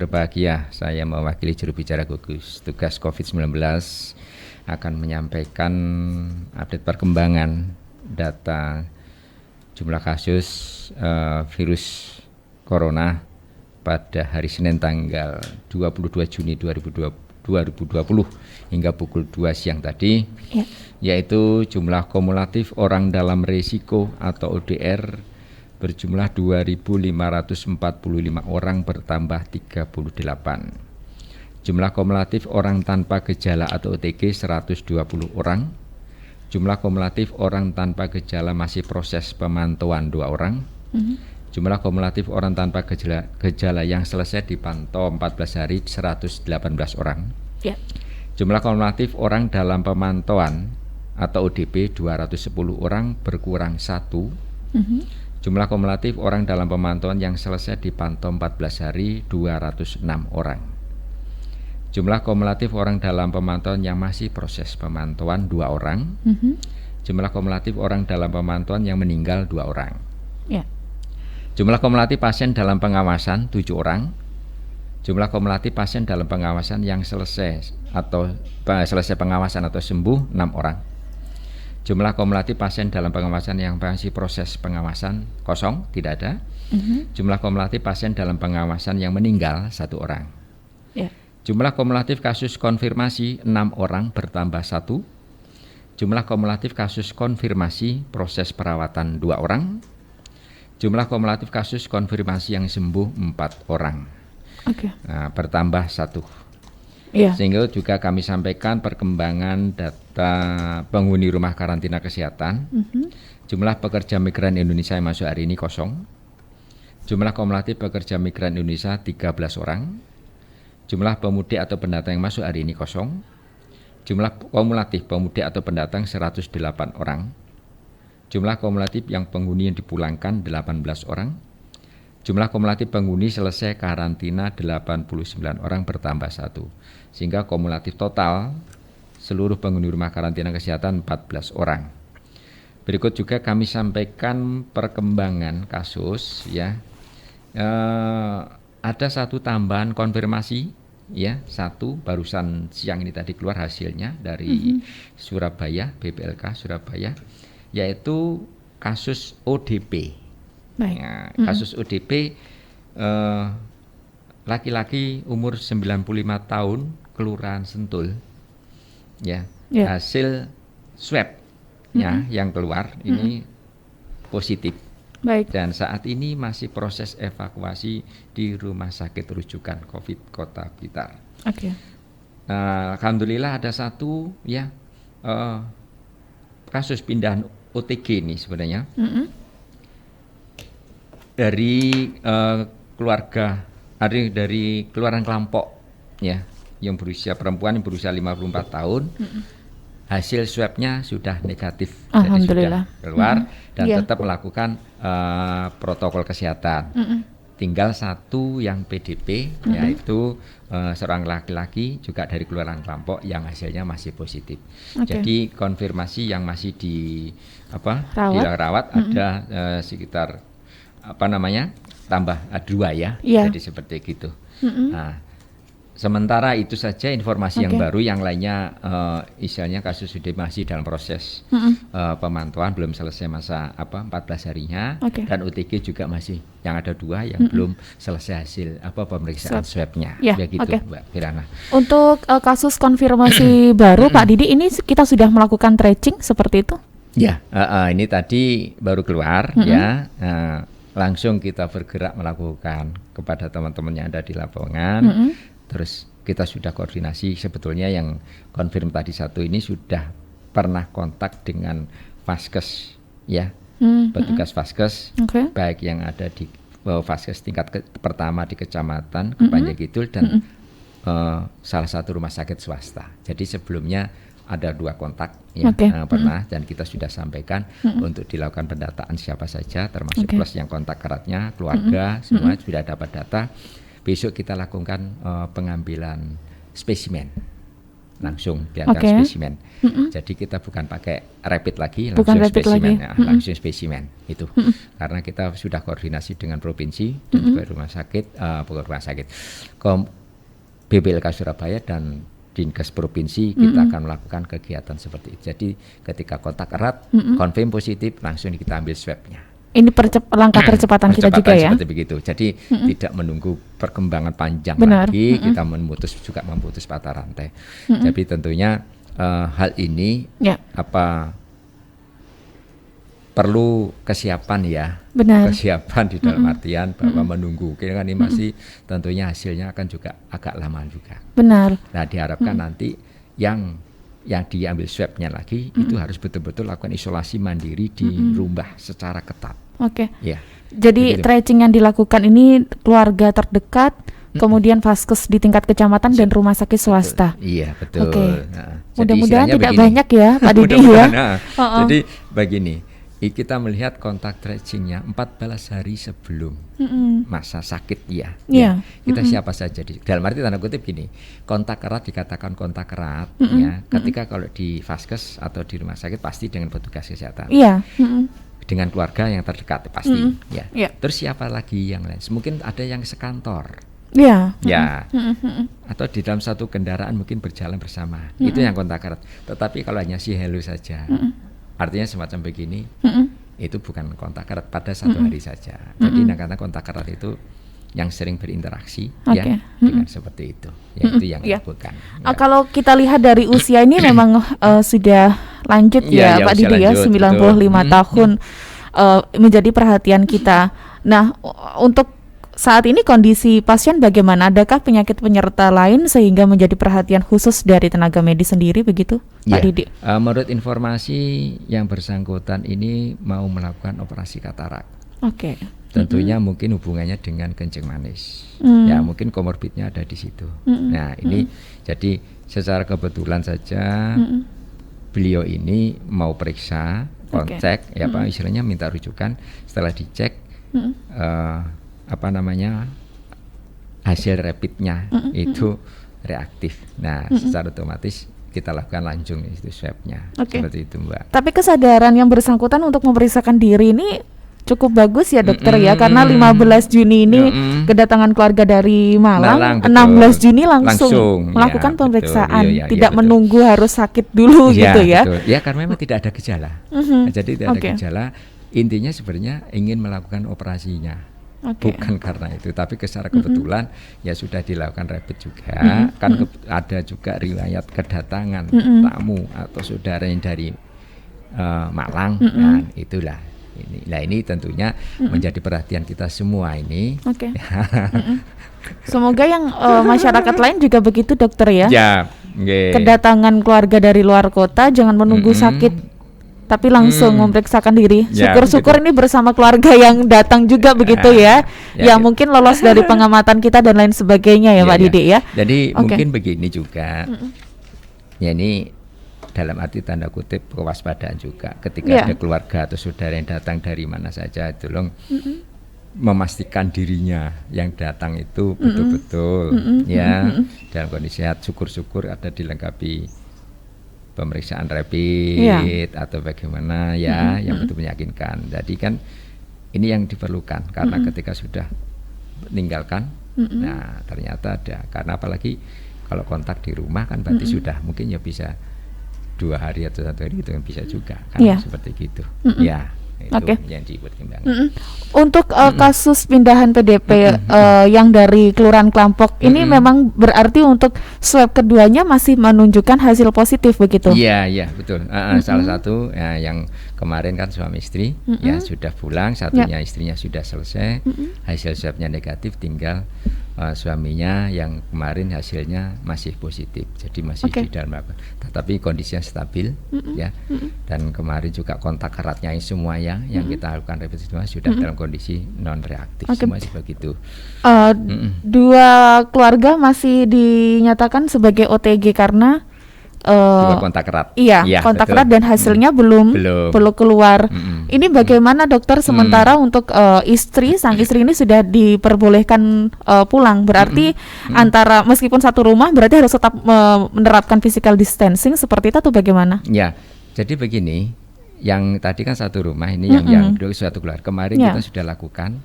berbahagia, saya mewakili juru bicara gugus tugas COVID-19 akan menyampaikan update perkembangan data jumlah kasus virus corona pada hari Senin tanggal 22 Juni 2020 hingga pukul 2 siang tadi, yaitu jumlah kumulatif orang dalam risiko atau ODR berjumlah 2.545 orang bertambah 38. Jumlah kumulatif orang tanpa gejala atau OTG 120 orang. Jumlah kumulatif orang tanpa gejala masih proses pemantauan 2 orang. Jumlah kumulatif orang tanpa gejala yang selesai dipantau 14 hari 118 orang. Jumlah kumulatif orang dalam pemantauan atau ODP 210 orang berkurang 1. Jumlah kumulatif orang dalam pemantauan yang selesai dipantau 14 hari 206 orang. Jumlah kumulatif orang dalam pemantauan yang masih proses pemantauan 2 orang. Jumlah kumulatif orang dalam pemantauan yang meninggal 2 orang. Jumlah kumulatif pasien dalam pengawasan 7 orang. Jumlah kumulatif pasien dalam pengawasan yang selesai pengawasan atau sembuh 6 orang. Jumlah kumulatif pasien dalam pengawasan yang masih proses pengawasan 0, tidak ada. Jumlah kumulatif pasien dalam pengawasan yang meninggal 1 orang. Jumlah kumulatif kasus konfirmasi 6 orang bertambah 1. Jumlah kumulatif kasus konfirmasi proses perawatan 2 orang. Jumlah kumulatif kasus konfirmasi yang sembuh 4 orang. Nah, bertambah 1. Sehingga juga kami sampaikan perkembangan data penghuni rumah karantina kesehatan. Jumlah pekerja migran Indonesia yang masuk hari ini 0. Jumlah kumulatif pekerja migran Indonesia 13 orang. Jumlah pemudik atau pendatang yang masuk hari ini 0. Jumlah kumulatif pemudik atau pendatang 108 orang. Jumlah kumulatif yang penghuni yang dipulangkan 18 orang. Jumlah kumulatif penghuni selesai karantina 89 orang bertambah 1. Sehingga kumulatif total seluruh penghuni rumah karantina kesehatan 14 orang. Berikut juga kami sampaikan perkembangan kasus ya. Ada 1 tambahan konfirmasi ya, 1 barusan siang ini tadi keluar hasilnya dari Surabaya, BPLK Surabaya, yaitu kasus ODP. Ya, kasus ODP laki-laki umur 95 tahun, Kelurahan Sentul. Hasil swab yang keluar ini positif. Dan saat ini masih proses evakuasi di Rumah Sakit Rujukan COVID Kota Blitar. Alhamdulillah ada 1 kasus pindahan OTG ini sebenarnya. Dari keluarga, dari keluaran kelompok ya, yang berusia perempuan yang berusia 54 tahun. Hasil swabnya sudah negatif, jadi sudah keluar dan tetap melakukan protokol kesehatan. Tinggal 1 yang PDP, yaitu seorang laki-laki juga dari keluaran kelompok yang hasilnya masih positif. Jadi konfirmasi yang masih dirawat ada sekitar tambah 2 ya. Jadi seperti gitu. Nah, sementara itu saja informasi yang baru, yang lainnya istilahnya kasus sudah masih dalam proses pemantauan, belum selesai masa 14 harinya, dan OTG juga masih yang ada 2 yang belum selesai hasil pemeriksaan swabnya. Begitu Mbak Kirana. Untuk kasus konfirmasi baru Pak Didi, ini kita sudah melakukan tracing seperti itu? Ini tadi baru keluar ya. Langsung kita bergerak melakukan kepada teman-teman yang ada di lapangan. Terus kita sudah koordinasi, sebetulnya yang konfirm tadi 1 ini sudah pernah kontak dengan Vaskes ya, petugas Vaskes, baik yang ada di Vaskes tingkat pertama di Kecamatan Kepanjen Kidul dan salah satu rumah sakit swasta. Jadi sebelumnya ada 2 kontak ya, pernah, dan kita sudah sampaikan untuk dilakukan pendataan siapa saja, termasuk plus yang kontak eratnya, keluarga, semua sudah dapat data. Besok kita lakukan pengambilan spesimen langsung diambil Oke. spesimen. Jadi kita bukan pakai rapid lagi, Bukan langsung rapid spesimen, lagi. nah, langsung spesimen itu. Karena kita sudah koordinasi dengan provinsi dan juga rumah sakit, bukan rumah sakit, BPLK Surabaya dan Dinkes Provinsi kita akan melakukan kegiatan seperti itu. Jadi ketika kontak erat, konfirm positif, langsung kita ambil swabnya. Ini langkah percepatan kita juga ya. Seperti begitu. Jadi tidak menunggu perkembangan panjang Benar. lagi, kita memutus mata rantai. Jadi tentunya hal ini Ya. perlu kesiapan ya. Benar. Kesiapan di dalam artian bahwa menunggu. Karena ini masih tentunya hasilnya akan juga agak lama juga. Benar. Nah, diharapkan nanti yang diambil swabnya lagi itu harus betul-betul lakukan isolasi mandiri di rumah secara ketat. Oke. Ya. Jadi Begitu. tracing yang dilakukan ini keluarga terdekat, kemudian vaskes di tingkat kecamatan dan rumah sakit swasta. Iya, betul. Oke. Nah, jadi Mudah-mudahan istilahnya tidak begini. banyak ya, Pak Didi ya. Mudah-mudahan, nah, Oh. Jadi begini, kita melihat kontak tracingnya 14 hari sebelum masa sakit ya. Iya. Kita siapa saja dalam arti tanda kutip gini, kontak erat dikatakan kontak erat ya. Ketika kalau di vaskes atau di rumah sakit pasti dengan petugas kesehatan. Iya. Dengan keluarga yang terdekat pasti ya. Iya. Terus siapa lagi yang lain? Mungkin ada yang sekantor. Iya. Ya, atau di dalam satu kendaraan mungkin berjalan bersama, itu yang kontak erat. Tetapi kalau hanya si hello saja, artinya semacam begini, itu bukan kontak erat pada satu hari saja. Jadi kata kontak erat itu yang sering berinteraksi, ya, dengan seperti itu, ya, itu yang bukan. Ya. Kalau kita lihat dari usia ini memang sudah lanjut ya, Pak Didi ya, 95 tahun menjadi perhatian kita. Nah, untuk saat ini kondisi pasien bagaimana? Adakah penyakit penyerta lain sehingga menjadi perhatian khusus dari tenaga medis sendiri begitu, Pak Didi? Menurut informasi yang bersangkutan ini mau melakukan operasi katarak. Oke. Tentunya mungkin hubungannya dengan kencing manis. Ya, mungkin komorbidnya ada di situ. Nah, ini jadi secara kebetulan saja beliau ini mau periksa, cek, ya Pak, istilahnya minta rujukan. Setelah dicek, hasil rapidnya itu reaktif. Nah, secara otomatis kita lakukan langsung itu swabnya, seperti itu Mbak. Tapi kesadaran yang bersangkutan untuk memeriksakan diri ini cukup bagus ya dokter ya, karena 15 Juni ini kedatangan keluarga dari Malang 16 Juni langsung melakukan pemeriksaan, tidak menunggu harus sakit dulu gitu ya. Betul. Ya, karena memang tidak ada gejala. Jadi tidak ada gejala, intinya sebenarnya ingin melakukan operasinya. Bukan karena itu, tapi secara kebetulan ya sudah dilakukan rapid juga. Kan ada juga riwayat kedatangan tamu atau saudara yang dari Malang. Nah, itulah ini tentunya menjadi perhatian kita semua ini. Semoga yang masyarakat lain juga begitu dokter ya. Kedatangan keluarga dari luar kota jangan menunggu sakit, tapi langsung memeriksakan diri. Syukur-syukur ini bersama keluarga yang datang juga begitu ya. Yang mungkin lolos dari pengamatan kita dan lain sebagainya ya, Pak Didi ya. Jadi mungkin begini juga. Ya, ini dalam arti tanda kutip kewaspadaan juga ketika ada keluarga atau saudara yang datang dari mana saja, tolong memastikan dirinya yang datang itu betul-betul dalam kondisi sehat. Syukur-syukur ada dilengkapi pemeriksaan rapid atau bagaimana yang betul meyakinkan. Jadi kan ini yang diperlukan karena ketika sudah meninggalkan, nah ternyata ada, karena apalagi kalau kontak di rumah kan berarti sudah mungkin ya bisa 2 hari atau 1 hari itu kan bisa juga kan seperti gitu. Ya, itu yang dipertimbangkan. Untuk kasus pindahan PDP yang dari Kelurahan Klampok ini memang berarti untuk swab keduanya masih menunjukkan hasil positif begitu? Iya, betul. Salah satu yang kemarin kan suami istri ya sudah pulang, satunya istrinya sudah selesai, hasil swabnya negatif, tinggal suaminya yang kemarin hasilnya masih positif, jadi masih di dalam tetapi kondisinya stabil ya. Dan kemarin juga kontak eratnya semua yang kita lakukan rapid semua sudah dalam kondisi non reaktif, semua seperti itu. 2 keluarga masih dinyatakan sebagai OTG karena dua kontak erat. Iya, kontak erat dan hasilnya belum keluar. Ini bagaimana dokter? Sementara untuk sang istri ini sudah diperbolehkan pulang, berarti antara meskipun satu rumah berarti harus tetap menerapkan physical distancing seperti itu atau bagaimana? Ya, jadi begini, yang tadi kan satu rumah, ini yang suatu keluar. Kemarin kita sudah lakukan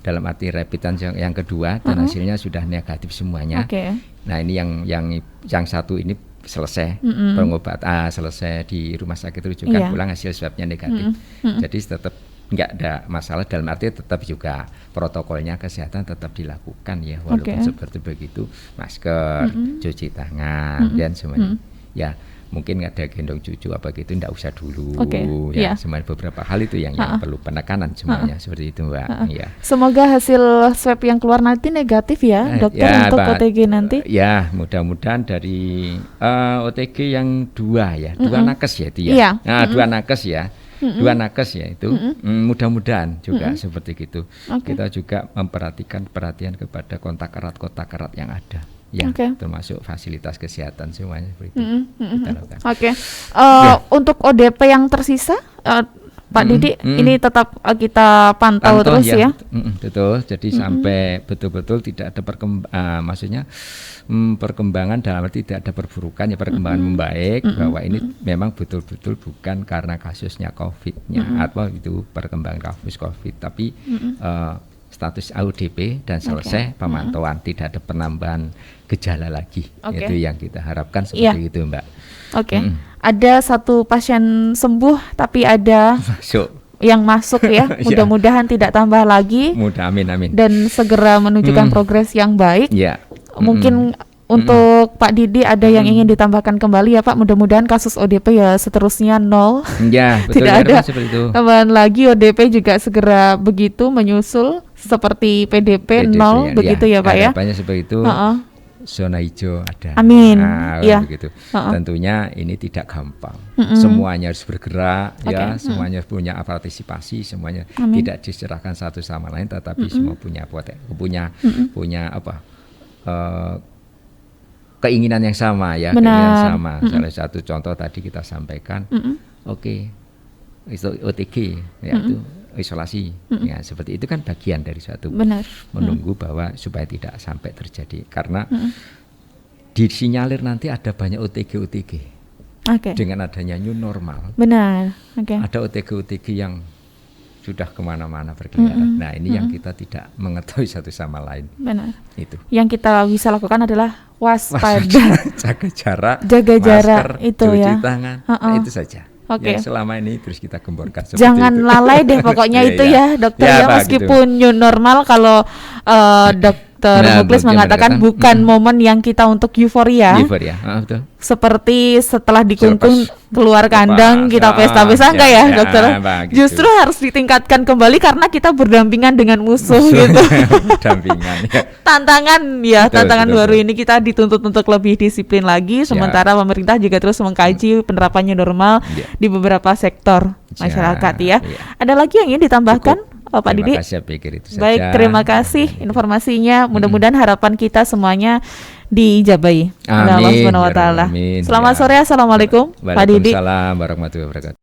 dalam arti rapid yang kedua dan hasilnya sudah negatif semuanya. Nah ini yang satu ini selesai pengobatan, selesai di rumah sakit rujukan, pulang hasil swabnya negatif. Jadi tetap nggak ada masalah, dalam arti tetap juga protokolnya kesehatan tetap dilakukan ya, walaupun seperti begitu, masker, cuci tangan dan semuanya. Ya mungkin ada gendong cucu apa gitu nggak usah dulu ya, semuanya beberapa hal itu yang perlu penekanan semuanya seperti itu Mbak. Ya. Semoga hasil swab yang keluar nanti negatif ya dokter untuk OTG nanti. Ya mudah-mudahan dari OTG yang dua nakes ya itu ya. Nah, dua nakes ya. Dua nakes ya itu mudah-mudahan juga seperti itu. Kita juga memperhatikan kepada kontak erat yang ada. Ya, termasuk fasilitas kesehatan semuanya seperti itu. Untuk ODP yang tersisa, Pak Didi, ini tetap kita pantau terus ya. Betul. Jadi sampai betul-betul tidak ada perkembangan dalam arti tidak ada perburukan ya, perkembangan membaik, bahwa ini memang betul-betul bukan karena kasusnya COVID-nya atau itu perkembangan kasus COVID, tapi status ODP dan selesai pemantauan, tidak ada penambahan gejala lagi. Itu yang kita harapkan seperti itu Mbak. Ada satu pasien sembuh tapi ada yang masuk ya. Mudah-mudahan tidak tambah lagi. Amin. Dan segera menunjukkan progres yang baik. Mungkin untuk Pak Didi ada yang ingin ditambahkan kembali ya Pak. Mudah-mudahan kasus ODP ya seterusnya nol. Ya, betul, tidak ada tambahan lagi. ODP juga segera begitu menyusul seperti PDP nol begitu ya Pak ya. Harapannya seperti itu. Zona hijau ada. Amin. Begitu. Tentunya ini tidak gampang. Semuanya harus bergerak ya, semuanya punya partisipasi, semuanya tidak diserahkan satu sama lain, tetapi semua punya keinginan yang sama ya, keinginan sama. Salah satu contoh tadi kita sampaikan, itu OTG ya, itu isolasi ya, seperti itu kan bagian dari suatu menunggu bahwa supaya tidak sampai terjadi, karena disinyalir nanti ada banyak OTG dengan adanya new normal. Ada OTG yang sudah kemana-mana berkeliaran. Nah ini yang kita tidak mengetahui satu sama lain. Itu. Yang kita bisa lakukan adalah waspada, jaga jarak, itu cuci tangan, itu saja. Yang selama ini terus kita gemborkan. Jangan lalai deh pokoknya itu ya dokter ya, meskipun new normal, kalau Dr. Muklis mengatakan bukan momen yang kita untuk euforia. Betul. Seperti setelah dikungkung keluar kandang kita pesta-pesta enggak ya dokter? Justru harus ditingkatkan kembali karena kita berdampingan dengan musuh gitu. Tantangan baru ini kita dituntut untuk lebih disiplin lagi. Sementara pemerintah juga terus mengkaji penerapannya normal di beberapa sektor masyarakat ya. Ada lagi yang ingin ditambahkan? Pak Didi. Baik, terima kasih informasinya. Mudah-mudahan harapan kita semuanya diijabahi oleh Allah Subhanahu wa taala. Selamat sore, assalamualaikum Pak Didi. Waalaikumsalam warahmatullahi wabarakatuh.